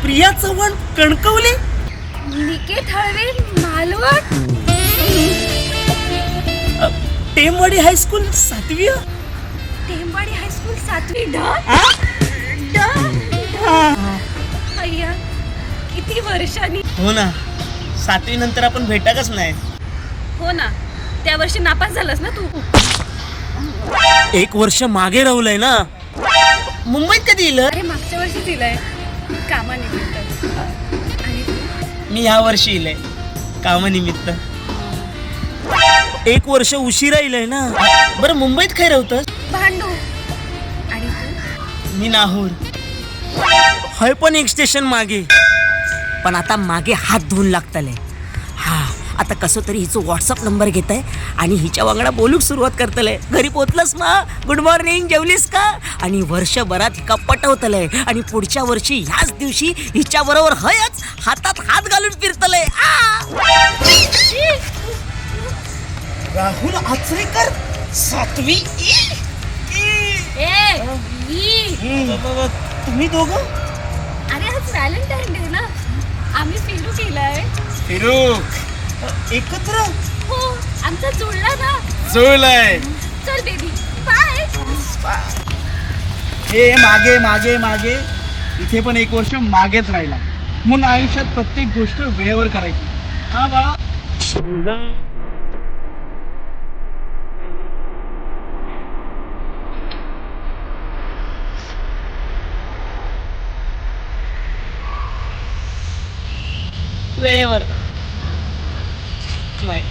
Priya Chavan Kankavli. Niket हळवे Malvan. टेमवाडी high school 7वी. टेंबाडी high school 7वी. अय्या किती वर्षांनी. हो ना, 7वी नंतर आपण भेटाकच नाही. हो ना, त्या वर्षी नापास झालास ना तू. 1 वर्ष मागे राहुलय ना. मुंबईत कधी येईल? अरे मागच्या वर्षी दिलंय कामानिमित्त. आणि तू? मी ह्या वर्षी येईल कामानिमित्त. 1 वर्ष उशिरा येईल ना. बरं मुंबईत काय राहतं? भांडू. आणि तू? मी नाहूर. हय पण 1 स्टेशन मागे. पण आता मागे हात धुवून लागतले. हा आता कसं तरी हिचं व्हॉट्सअप नंबर घेत आहे आणि हिच्या वांगडा बोलूक सुरुवात करतलंय. घरी पोचलंस ना, गुड मॉर्निंग, जेवलीस का? आणि वर्षभरात हिका पटवतलंय आणि पुढच्या वर्षी ह्याच दिवशी हिच्या बरोबर हयच हातात हात घालून फिरतलंय. राहुल आचरेकर 7वी. तुम्ही दोघं? अरे आज व्हॅलेंटाईन डे ना, आम्ही फिरू केलाय. फिरू एकत्र. हो, आमचा जुळला ना. जुळलंय. चल बेबी बाय. हे मागे मागे मागे इथे पण 1 वर्ष मागेच राहिला. म्हणून आयुष्यात प्रत्येक गोष्ट वेळेवर करायची. हा बा. वेळेवर नाही.